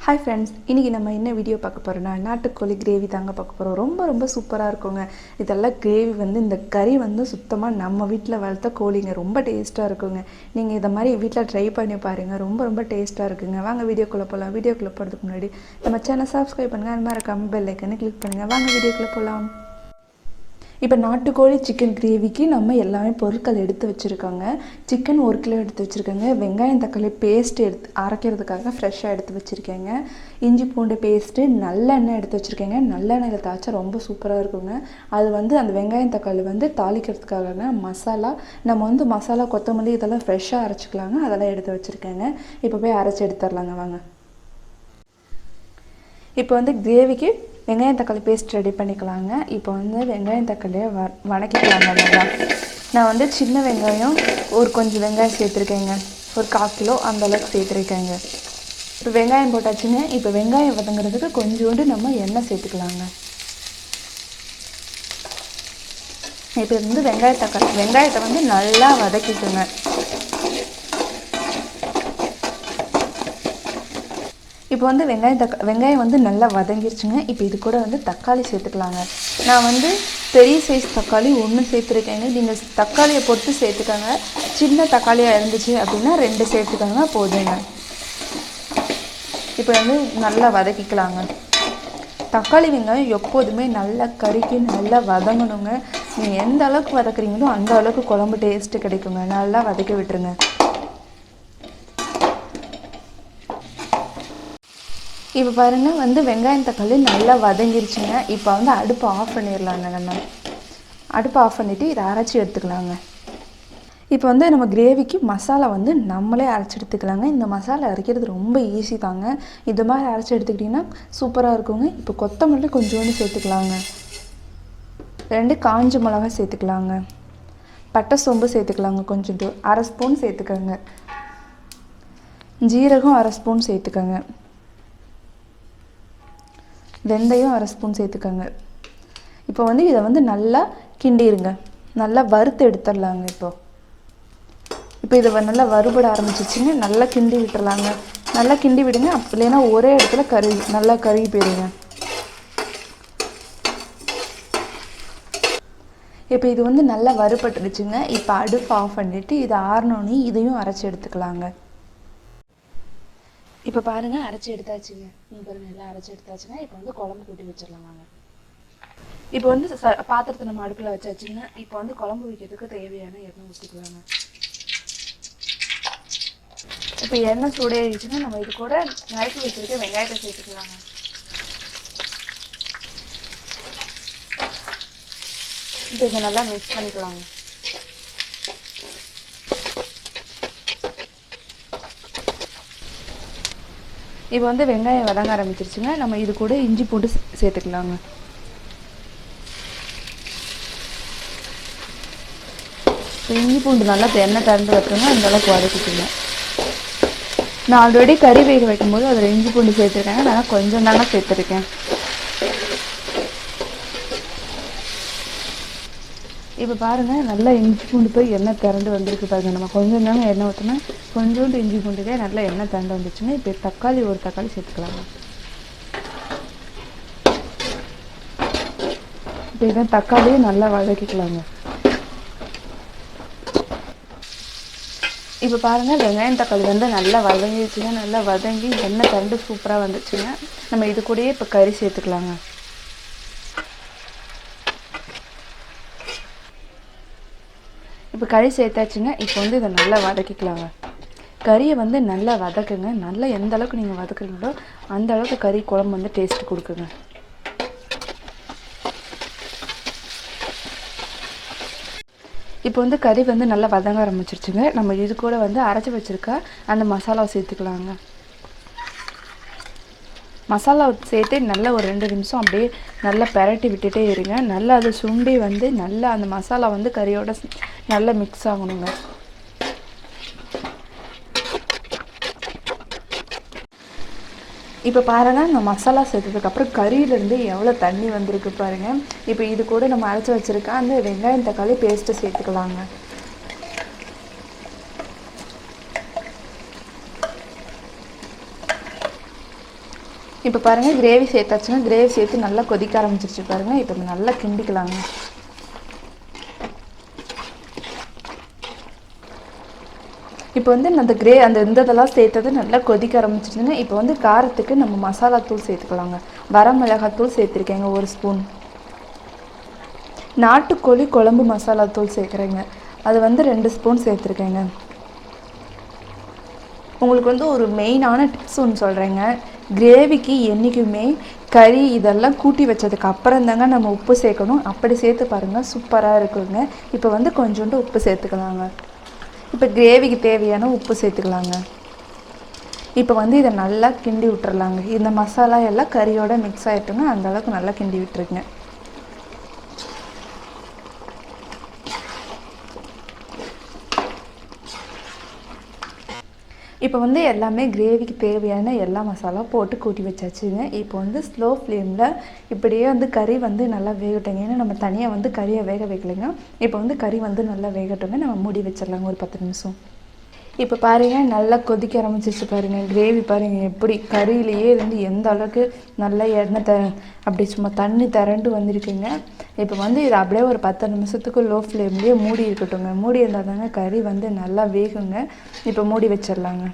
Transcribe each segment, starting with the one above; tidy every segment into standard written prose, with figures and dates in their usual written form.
Hi friends, இன்றைக்கி நம்ம என்ன வீடியோ பார்க்க போகிறோன்னா நாட்டுக்கோழி கிரேவி தாங்க பார்க்க போகிறோம். ரொம்ப சூப்பராக இருக்குங்க. இதெல்லாம் கிரேவி இந்த கறி சுத்தமாக நம்ம வீட்டில் வளர்த்த கோழிங்க. ரொம்ப டேஸ்ட்டாக இருக்குங்க. நீங்கள் இதை மாதிரி வீட்டில் ட்ரை பண்ணி பாருங்கள். ரொம்ப டேஸ்ட்டாக இருக்குங்க. வாங்க வீடியோக்குள்ளே போகலாம். வீடியோக்குள்ளே போகிறதுக்கு முன்னாடி நம்ம சேனல் சப்ஸ்கிரைப் பண்ணுங்கள். அது மாதிரி கமெண்ட் பெல் ஐக்கனை கிளிக் பண்ணுங்கள். வாங்க வீடியோக்குள்ளே போகலாம். இப்போ நாட்டுக்கோழி சிக்கன் கிரேவிக்கு நம்ம எல்லாமே பொருட்கள் எடுத்து வச்சுருக்கோங்க. சிக்கன் 1 கிலோ எடுத்து வச்சுருக்கேங்க. வெங்காயம் தக்காளி பேஸ்ட் அரைக்கிறதுக்காக ஃப்ரெஷ்ஷாக எடுத்து வச்சுருக்கேங்க. இஞ்சி பூண்டு பேஸ்ட்டு, நல்லெண்ணெய் எடுத்து வச்சுருக்கேங்க. நல்லெண்ணெயில் தாய்ச்சா ரொம்ப சூப்பராக இருக்குங்க. அது அந்த வெங்காயம் தக்காளி தாளிக்கிறதுக்காகங்க. மசாலா நம்ம மசாலா கொத்தமல்லி இதெல்லாம் ஃப்ரெஷ்ஷாக அரைச்சிக்கலாங்க. அதெல்லாம் எடுத்து வச்சுருக்கேங்க. இப்போ போய் அரைச்சி எடுத்துடலாங்க. வாங்க. இப்போ கிரேவிக்கு வெங்காயம் தக்காளி பேஸ்ட் ரெடி பண்ணிக்கலாங்க. இப்போ வெங்காயம் தக்காளியை வதக்கிக்கலாங்க. நல்லா நான் சின்ன வெங்காயம் கொஞ்சம் வெங்காயம் சேர்த்துருக்கேங்க. ஒரு 1/4 கிலோ அந்தளவுக்கு சேர்த்துருக்கேங்க. இப்போ வெங்காயம் போட்டாச்சுங்க. இப்போ வெங்காயம் வதங்குறதுக்கு கொஞ்சோண்டு நம்ம எண்ணெய் சேர்த்துக்கலாங்க. இப்போ வெங்காயத்தை நல்லா வதக்கிக்குங்க. இப்போ வெங்காயம் நல்லா வதங்கிருச்சுங்க. இப்போ இது கூட தக்காளி சேர்த்துக்கலாங்க. நான் பெரிய சைஸ் தக்காளி 1 சேர்த்துருக்கேங்க. நீங்கள் தக்காளியை பொறுத்து சேர்த்துக்கோங்க. சின்ன தக்காளியாக இருந்துச்சு அப்படின்னா 2 சேர்த்துக்கோங்க, போதுங்க. இப்போ நல்லா வதக்கிக்கலாங்க. தக்காளி வெங்காயம் எப்போதுமே நல்லா கறிக்கு நல்லா வதங்கணுங்க. நீங்கள் எந்த அளவுக்கு வதக்குறீங்களோ அந்த அளவுக்கு குழம்பு டேஸ்ட்டு கிடைக்குங்க. நல்லா வதக்கி விட்டுருங்க. இப்போ பாருங்கள் வெங்காயம் தக்காளி நல்லா வதங்கிருச்சுங்க. இப்போ அடுப்பு ஆஃப் பண்ணிடலாங்க. நம்ம அடுப்பு ஆஃப் பண்ணிவிட்டு இதை அரைச்சி எடுத்துக்கலாங்க. இப்போ நம்ம கிரேவிக்கு மசாலா நம்மளே அரைச்சி எடுத்துக்கலாங்க. இந்த மசாலா அரைக்கிறது ரொம்ப ஈஸி தாங்க. இது மாதிரி அரைச்சி எடுத்துக்கிட்டிங்கன்னா சூப்பராக இருக்குங்க. இப்போ கொத்தமல்லி கொஞ்சோண்டு சேர்த்துக்கலாங்க. 2 காஞ்ச மிளகா சேர்த்துக்கலாங்க. பட்டை சோம்பு சேர்த்துக்கலாங்க. கொஞ்சோண்டு 1/2 ஸ்பூன் சேர்த்துக்கோங்க. ஜீரகம் 1/2 ஸ்பூன் சேர்த்துக்கோங்க. வெந்தயம் 1/2 ஸ்பூன் சேர்த்துக்கோங்க. இப்போ இதை நல்லா கிண்டிடுங்க. நல்லா வறுத்து எடுத்துடலாங்க. இப்போ இதை நல்லா வறுபட ஆரம்பிச்சிச்சுங்க. நல்லா கிண்டி விட்டுறலாங்க. நல்லா கிண்டி விடுங்க. இல்லைன்னா ஒரே இடத்துல நல்லா கருகி போயிடுங்க. இப்போ இது நல்லா வறுபட்டுருச்சுங்க. இப்போ அடுப்பு ஆஃப் பண்ணிவிட்டு இதை ஆறினோன்னே இதையும் அரைச்சி எடுத்துக்கலாங்க. இப்போ பாருங்கள், அரைச்சி எடுத்தாச்சுங்க. பாருங்கள், எல்லாம் அரைச்சி எடுத்தாச்சுங்க. இப்போ குழம்பு கூட்டி வச்சிடலாம். வாங்க. இப்போ பாத்திரத்தை நம்ம அடுப்பில் வச்சாச்சுங்க. இப்போ குழம்பு வைக்கிறதுக்கு தேவையான எண்ணெய் ஊற்றிக்கலாங்க. இப்போ எண்ணெய் சூடாகிடுச்சுன்னா நம்ம இது கூட நறுக்கி வச்சுருக்க வெங்காயத்தை சேர்த்துக்கலாங்க. இப்போ இதை நல்லா மிக்ஸ் பண்ணிக்கலாங்க. இப்போ வெங்காயம் வதங்க ஆரம்பிச்சிருச்சுங்க. நம்ம இது கூட இஞ்சி பூண்டு சேர்த்துக்கலாங்க. இப்போ இஞ்சி பூண்டு நல்லா எண்ணெய் திறந்து வைக்கணும். அந்தளவுக்கு வதக்கிக்கோங்க. நான் ஆல்ரெடி கறி வேக வைக்கும்போது அதில் இஞ்சி பூண்டு சேர்த்துருக்கேங்க. நான் கொஞ்சம் தானே சேர்த்துருக்கேன். இப்போ பாருங்கள், நல்லா இஞ்சி பூண்டு போய் எண்ணெய் திரண்டு வந்துருக்கு பாருங்கள். நம்ம கொஞ்சம் தாங்க எண்ணெய் ஊற்றினா கொஞ்சோண்டு இஞ்சி பூண்டுக்கே நல்லா எண்ணெய் திரண்டு வந்துச்சுங்க. இப்போ தக்காளி 1 தக்காளி சேர்த்துக்கலாங்க. இப்போ இதை தக்காளியும் நல்லா வதக்கிக்கலாங்க. இப்போ பாருங்கள், வெங்காயம் தக்காளி நல்லா வதங்கிடுச்சுங்க. நல்லா வதங்கி எண்ணெய் திரண்டு சூப்பராக வந்துச்சுங்க. நம்ம இது கூடயே இப்போ கறி சேர்த்துக்கலாங்க. இப்போ கறி சேர்த்தாச்சுங்க. இப்போ இதை நல்லா வதக்கிக்கலாங்க. கறியை நல்லா வதக்குங்க. நல்லா எந்த அளவுக்கு நீங்கள் வதக்குறீங்களோ அந்த அளவுக்கு கறி குழம்பு டேஸ்ட் கொடுக்குங்க. இப்போ கறி நல்லா வதங்க ஆரம்பிச்சிருச்சுங்க. நம்ம இது கூட அரைச்சி வச்சுருக்க அந்த மசாலாவை சேர்த்துக்கலாங்க. மசாலா சேர்த்து நல்லா ஒரு 2 நிமிஷம் அப்படியே நல்லா பெரட்டி விட்டுட்டே இருங்க. நல்லா அது சுண்டி நல்லா அந்த மசாலா கறியோட நல்லா மிக்ஸ் ஆகணுங்க. இப்போ பாருங்கள், இந்த மசாலா சேர்த்ததுக்கப்புறம் கறியிலேருந்து எவ்வளோ தண்ணி வந்திருக்கு பாருங்கள். இப்போ இது கூட நம்ம அரைச்சி வச்சுருக்க அந்த வெங்காயம் தக்காளி பேஸ்ட்டு சேர்த்துக்கலாங்க. இப்போ பாருங்கள் கிரேவி சேர்த்தாச்சுன்னா கிரேவி சேர்த்து நல்லா கொதிக்க ஆரம்பிச்சிருச்சு பாருங்கள். இப்போ நல்லா கிண்டிக்கலாங்க. இப்போ வந்து அந்த அந்த இதெல்லாம் சேர்த்தது நல்லா கொதிக்க ஆரம்பிச்சிருச்சுங்க. இப்போ வந்து காரத்துக்கு நம்ம மசாலா தூள் சேர்த்துக்கலாங்க. வரமிளகாத்தூள் சேர்த்துருக்கேங்க 1 ஸ்பூன். நாட்டுக்கோழி குழம்பு மசாலா தூள் சேர்க்குறேங்க. அது வந்து 2 ஸ்பூன் சேர்த்துருக்கேங்க. உங்களுக்கு வந்து ஒரு மெயினான டிப்ஸ் ஒன்று சொல்கிறேங்க. கிரேவிக்கு என்றைக்குமே கறி இதெல்லாம் கூட்டி வச்சதுக்கு அப்புறம் தாங்க நம்ம உப்பு சேர்க்கணும். அப்படி சேர்த்து பாருங்கள், சூப்பராக இருக்குங்க. இப்போ வந்து கொஞ்சோண்டு உப்பு சேர்த்துக்கலாங்க. இப்போ கிரேவிக்கு தேவையான உப்பு சேர்த்துக்கலாங்க. இப்போ வந்து இதை நல்லா கிண்டி விட்டுறலாங்க. இந்த மசாலா எல்லாம் கறியோட மிக்ஸ் ஆகிட்டுங்க, அந்தளவுக்கு நல்லா கிண்டி விட்டுருங்க. இப்போ வந்து எல்லாமே கிரேவிக்கு தேவையான எல்லா மசாலா போட்டு கூட்டி வச்சாச்சுங்க. இப்போ வந்து ஸ்லோ ஃப்ளேமில் இப்படியே வந்து கறி வந்து நல்லா வேகட்டுங்க. ஏன்னா நம்ம தனியாக வந்து கறியை வேக வைக்கலைங்க. இப்போ வந்து கறி வந்து நல்லா வேகட்டுங்க. நம்ம மூடி வச்சிடலாங்க ஒரு 10 நிமிஷம். இப்போ பாருங்கள் நல்லா கொதிக்க ஆரம்பிச்சிச்சு பாருங்கள். கிரேவி பாருங்கள் எப்படி கறியிலேயே இருந்து எந்த அளவுக்கு நல்லா எண்ணெய் அப்படி சும்மா தண்ணி திரண்டு வந்துருக்குங்க. இப்போ வந்து இது அப்படியே ஒரு 10 நிமிஷத்துக்கு லோ ஃப்ளேம்லேயே மூடி இருக்கட்டுங்க. மூடி இருந்தால் தாங்க கறி வந்து நல்லா வேகுங்க. இப்போ மூடி வச்சிடலாங்க.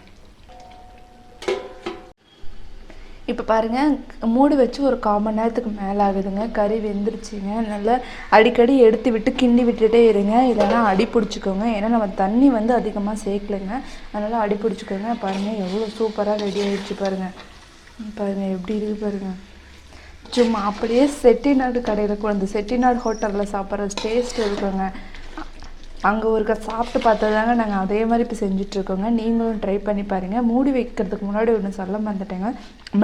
இப்போ பாருங்கள் மூடி வச்சு ஒரு 1/4 மணி நேரத்துக்கு மேலே ஆகுதுங்க. கறி வெந்துருச்சுங்க. நல்லா அடிக்கடி எடுத்து விட்டு கிண்டி விட்டுட்டே இருங்க, இல்லைன்னா அடி பிடிச்சிக்கோங்க. ஏன்னா நம்ம தண்ணி வந்து அதிகமாக சேர்க்கலைங்க, அதனால் அடி பிடிச்சிக்கோங்க. பாருங்கள் எவ்வளோ சூப்பராக ரெடி ஆகிடுச்சு பாருங்கள். பாருங்கள் எப்படி இருக்குது பாருங்கள். சும்மா அப்படியே செட்டிநாடு கடையில் கூட அந்த செட்டிநாடு ஹோட்டலில் சாப்பிட்ற டேஸ்ட் இருக்குங்க. அங்கே ஒருக்கா சாப்பிட்டு பார்த்ததாங்க நாங்கள் அதே மாதிரி இப்போ செஞ்சிட்ருக்கோங்க. நீங்களும் ட்ரை பண்ணி பாருங்கள். மூடி வைக்கிறதுக்கு முன்னாடி ஒன்று சொல்ல மறந்துட்டேங்க.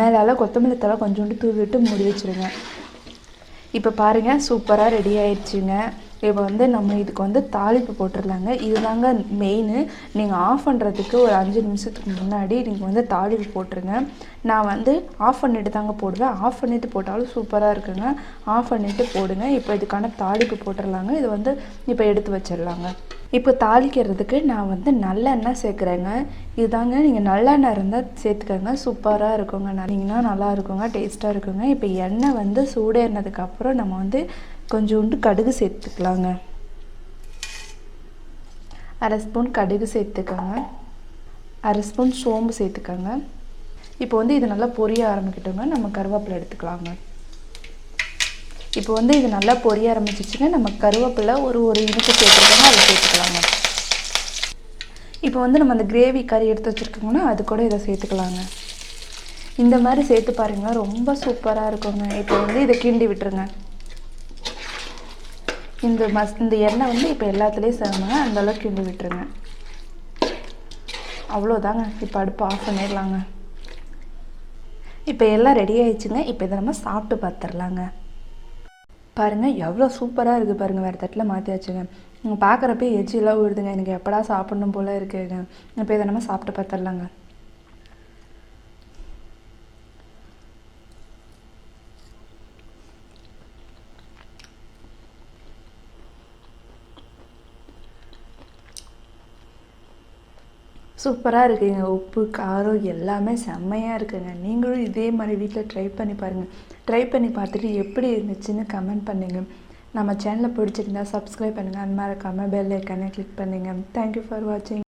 மேலால் கொத்தமல்லி தழை கொஞ்சோண்டு தூவி விட்டு மூடி வச்சுருங்க. இப்போ பாருங்கள் சூப்பராக ரெடி ஆயிடுச்சுங்க. இப்போ வந்து நம்ம இதுக்கு வந்து தாளிப்பு போட்டுடலாங்க. இதுதாங்க மெயின். நீங்கள் ஆஃப் பண்ணுறதுக்கு ஒரு 5 நிமிஷத்துக்கு முன்னாடி நீங்கள் வந்து தாளிப்பு போட்டுருங்க. நான் வந்து ஆஃப் பண்ணிட்டு தாங்க போடுவேன். ஆஃப் பண்ணிவிட்டு போட்டாலும் சூப்பராக இருக்குங்க. ஆஃப் பண்ணிவிட்டு போடுங்க. இப்போ இதுக்கான தாளிப்பு போட்டுடலாங்க. இது வந்து இப்போ எடுத்து வச்சிடலாங்க. இப்போ தாளிக்கிறதுக்கு நான் வந்து நல்லெண்ணெய் சேர்க்குறேங்க. இதுதாங்க நீங்கள் நல்லெண்ணெய் இருந்தால் சேர்த்துக்கோங்க, சூப்பராக இருக்குங்க. நிறைங்கன்னா நல்லா இருக்குங்க, டேஸ்ட்டாக இருக்குங்க. இப்போ எண்ணெய் வந்து சூடேறினதுக்கப்புறம் நம்ம வந்து கொஞ்சோண்டு கடுகு சேர்த்துக்கலாங்க. 1/2 ஸ்பூன் கடுகு சேர்த்துக்கோங்க. 1/2 ஸ்பூன் சோம்பு சேர்த்துக்கோங்க. இப்போ வந்து இது நல்லா பொரிய ஆரம்பிக்கட்டுங்க. நம்ம கருவேப்பிலை எடுத்துக்கலாங்க. இப்போ வந்து இது நல்லா பொரிய ஆரம்பிச்சிச்சுங்க. நம்ம கருவேப்பிலை ஒரு இனிப்பு சேர்த்துருக்கோங்க, அதை சேர்த்துக்கலாங்க. இப்போ வந்து நம்ம அந்த கிரேவி கறி எடுத்து வச்சுருக்கோங்கன்னா அது கூட இதை சேர்த்துக்கலாங்க. இந்த மாதிரி சேர்த்து பாருங்கள், ரொம்ப சூப்பராக இருக்குங்க. இப்போ வந்து இதை கிண்டி விட்டுருங்க. இந்த எண்ணெய் வந்து இப்போ எல்லாத்துலேயும் சேருங்க, அந்தளவுக்கு கிண்டி விட்டுருங்க. அவ்வளோதாங்க. இப்போ அடுப்பு ஆஃப் பண்ணிடலாங்க. இப்போ எல்லாம் ரெடி ஆகிடுச்சுங்க. இப்போ இதை நம்ம சாப்பிட்டு பார்த்துடலாங்க. பாருங்கள் எவ்வளோ சூப்பராக இருக்குது பாருங்கள். வேறு தட்டில் மாற்றியாச்சுங்க. நீங்கள் பார்க்குறப்ப எச்சிலாம் ஊறுதுங்க. எனக்கு எப்படா சாப்பிட்ணும் போல் இருக்குங்க. இப்போ இதை நம்ம சாப்பிட்டு பார்த்துடலாங்க. சூப்பராக இருக்குங்க. உப்பு காரம் எல்லாமே செம்மையாக இருக்குங்க. நீங்களும் இதே மாதிரி வீட்டில் ட்ரை பண்ணி பாருங்கள். ட்ரை பண்ணி பார்த்துட்டு எப்படி இருந்துச்சுன்னு கமெண்ட் பண்ணுங்கள். நம்ம சேனலை பிடிச்சிருந்தா சப்ஸ்கிரைப் பண்ணுங்கள். அது மறக்காமல் பெல் ஐக்கானை கிளிக் பண்ணுங்கள். தேங்க்யூ ஃபார் வாட்சிங்.